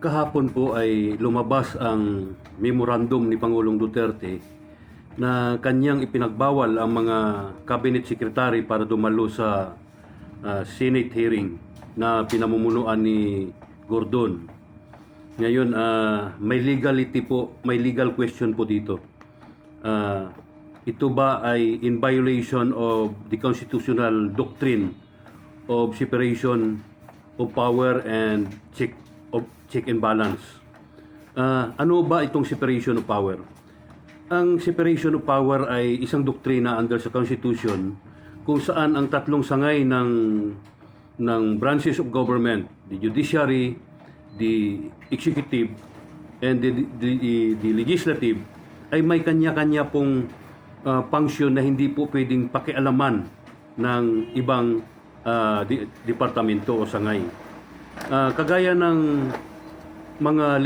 Kahapon po ay lumabas ang memorandum ni Pangulong Duterte na kanyang ipinagbawal ang mga cabinet secretary para dumalo sa Senate hearing na pinamumunuan ni Gordon. Ngayon, may legal question po dito. Ito ba ay in violation of the constitutional doctrine of separation of power and check and balance? Ano ba itong separation of power? Ang separation of power ay isang doktrina under sa Constitution kung saan ang tatlong sangay ng branches of government, the judiciary, the executive, and the legislative, ay may kanya-kanya pong function na hindi po pwedeng pakialaman ng ibang departamento o sangay. Kagaya ng mga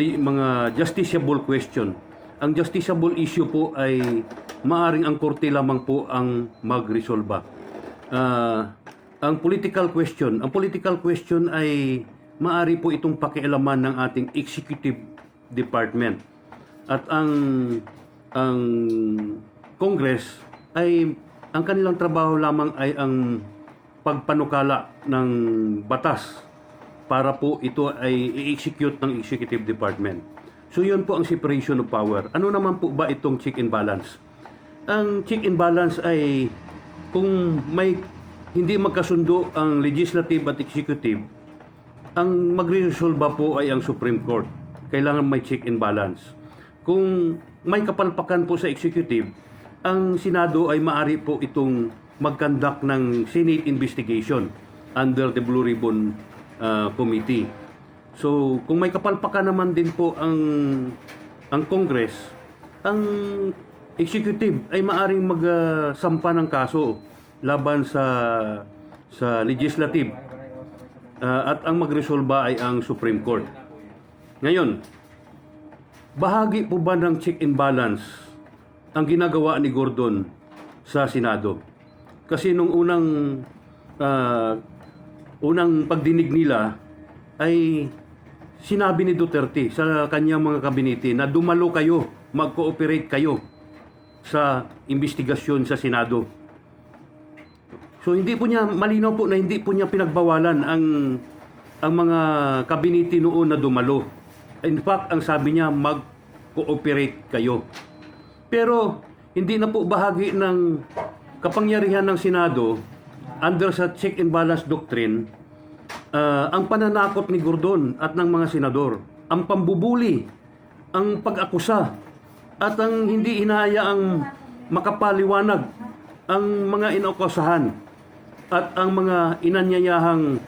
justiciable question. Ang justiciable issue po ay maaring ang korte lamang po ang magresolba. Ang political question ay maari po itong pakialaman ng ating executive department. At ang Congress ay ang kanilang trabaho lamang ay ang pagpanukala ng batas para po ito ay i-execute ng executive department. So yun po ang separation of power. Ano naman po ba itong check and balance? Ang check and balance ay kung may hindi magkasundo ang legislative at executive, ang magre-resolba po ay ang Supreme Court. Kailangan may check and balance. Kung may kapalpakan po sa executive, ang Senado ay maari po itong mag-conduct ng Senate investigation under the Blue Ribbon Committee. So, kung may kapalpakan naman din po ang Congress, ang executive ay maaring magsampa ng kaso laban sa legislative at ang magresolba ay ang Supreme Court. Ngayon, bahagi po ba ng check and balance ang ginagawa ni Gordon sa Senado? Kasi nung unang pagdinig nila ay sinabi ni Duterte sa kanyang mga kabinete na dumalo kayo, mag-cooperate kayo sa investigasyon sa Senado. So hindi po niya malinaw po na hindi po niya pinagbawalan ang mga kabinete noon na dumalo. In fact, ang sabi niya mag-cooperate kayo. Pero hindi na po bahagi ng kapangyarihan ng Senado under sa check and balance doctrine ang pananakot ni Gordon at ng mga senador, ang pambubuli, ang pag-akusa, at ang hindi hinahayaang makapaliwanag ang mga inakusahan at ang mga inanyayahang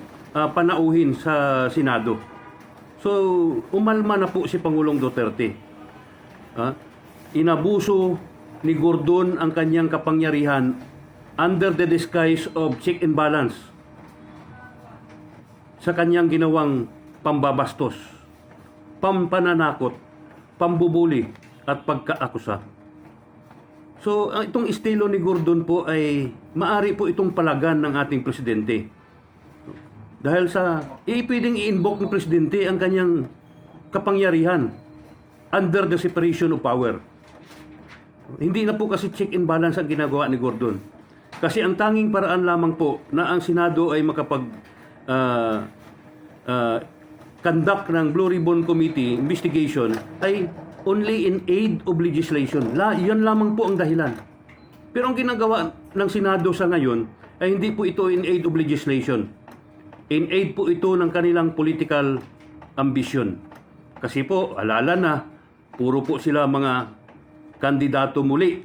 panauhin sa Senado. So, umalma na po si Pangulong Duterte. Inabuso ni Gordon ang kanyang kapangyarihan under the disguise of check and balance sa kanyang ginawang pambabastos, pampananakot, pambubuli at pagkaakusa. So, itong estilo ni Gordon po ay maari po itong palagan ng ating presidente. Dahil sa pwedeng i-invoke ng presidente ang kanyang kapangyarihan under the separation of power. Hindi na po kasi check and balance ang ginagawa ni Gordon. Kasi ang tanging paraan lamang po na ang Senado ay conduct ng Blue Ribbon Committee investigation ay only in aid of legislation. Yan lamang po ang dahilan. Pero ang ginagawa ng Senado sa ngayon ay hindi po ito in aid of legislation. In aid po ito ng kanilang political ambition. Kasi po, alala na, puro po sila mga kandidato muli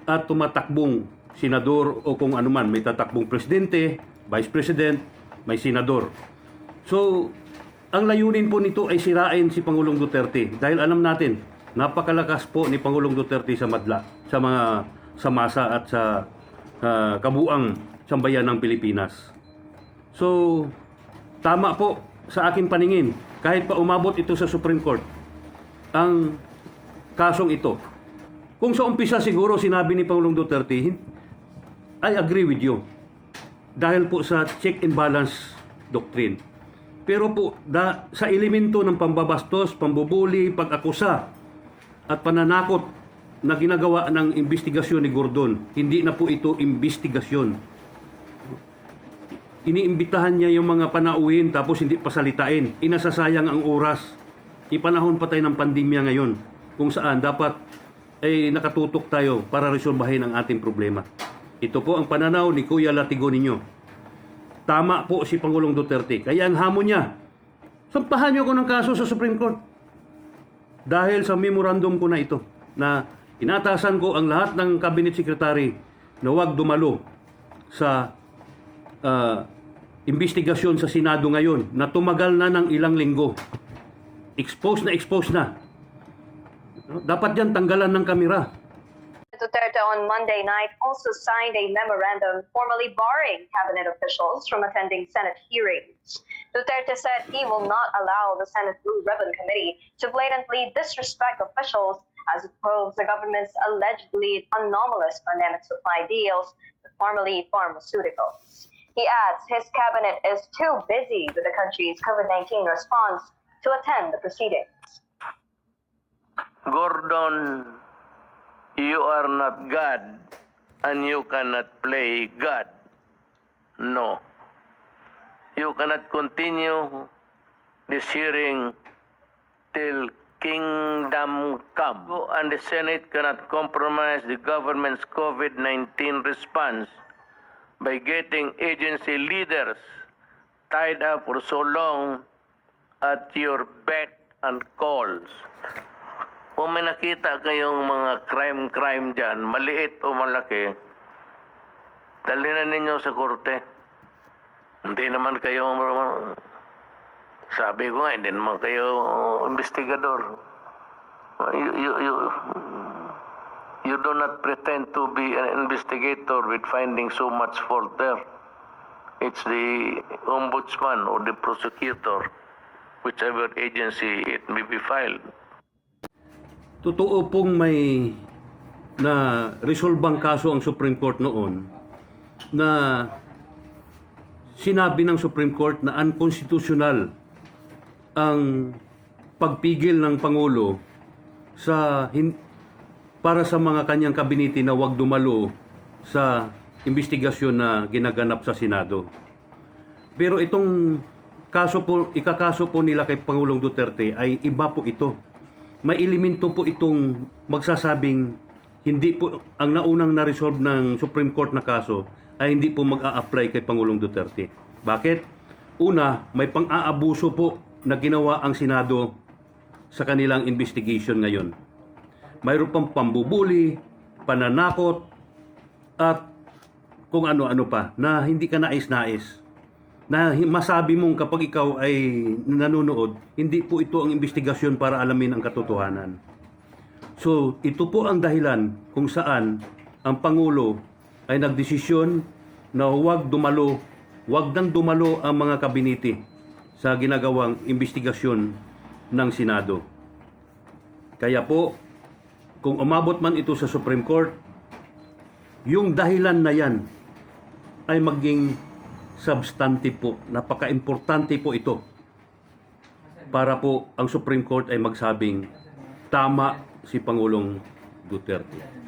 at tumatakbong senador o kung anuman, may tatakbong presidente, vice president, may senador. So, ang layunin po nito ay sirain si Pangulong Duterte dahil alam natin, napakalakas po ni Pangulong Duterte sa madla, sa masa at sa kabuang sambayan ng Pilipinas. So, tama po sa aking paningin, kahit pa umabot ito sa Supreme Court, ang kasong ito. Kung sa umpisa siguro sinabi ni Pangulong Duterte, I agree with you. Dahil po sa check and balance doctrine. Pero po, sa elemento ng pambabastos, pambubuli, pag-akusa, at pananakot na ginagawa ng investigasyon ni Gordon, hindi na po ito investigasyon. Iniimbitahan niya yung mga panauhin tapos hindi pasalitain. Inasasayang ang oras. Ipanahon pa tayo ng pandemya ngayon kung saan dapat ay nakatutok tayo para resolbahin ang ating problema. Ito po ang pananaw ni Kuya Latigo ninyo. Tama po si Pangulong Duterte. Kaya ang hamon niya, sampahan niyo ako ng kaso sa Supreme Court. Dahil sa memorandum ko na ito, na inatasan ko ang lahat ng cabinet secretary na huwag dumalo sa investigasyon sa Senado ngayon na tumagal na ng ilang linggo. Expose na. Dapat yan tanggalan ng kamera. Duterte on Monday night also signed a memorandum formally barring cabinet officials from attending Senate hearings. Duterte said he will not allow the Senate Blue Ribbon Committee to blatantly disrespect officials as it probes the government's allegedly anomalous pandemic supply deals with formerly pharmaceuticals. He adds his cabinet is too busy with the country's COVID-19 response to attend the proceedings. Gordon, you are not God and you cannot play God. No. You cannot continue this hearing till kingdom come. And the Senate cannot compromise the government's COVID-19 response by getting agency leaders tied up for so long at your beck and calls. Kung may nakita kayong mga crime dyan, maliit o malaki, dalhin na ninyo sa korte. Hindi naman kayo, sabi ko nga, hindi naman kayo investigador. You do not pretend to be an investigator with finding so much fault there. It's the ombudsman or the prosecutor, whichever agency it may be filed. Totoo pong may na resolbang kaso ang Supreme Court noon na sinabi ng Supreme Court na unconstitutional ang pagpigil ng Pangulo para sa mga kanyang kabinete na huwag dumalo sa investigasyon na ginaganap sa Senado. Pero itong ikakaso po nila kay Pangulong Duterte ay iba po ito. May elemento po itong magsasabing hindi po ang naunang na-resolve ng Supreme Court na kaso ay hindi po mag-a-apply kay Pangulong Duterte. Bakit? Una, may pang-aabuso po na ginawa ang Senado sa kanilang investigation ngayon. Mayroon pang pambubuli, pananakot, at kung ano-ano pa na hindi ka nais-nais. Na masabi mong kapag ikaw ay nanonood, hindi po ito ang investigasyon para alamin ang katotohanan. So, ito po ang dahilan kung saan ang Pangulo ay nagdesisyon na huwag nang dumalo ang mga kabinete sa ginagawang investigasyon ng Senado. Kaya po, kung umabot man ito sa Supreme Court, yung dahilan na yan ay maging substantive po. Napaka-importante po ito para po ang Supreme Court ay magsabing tama si Pangulong Duterte.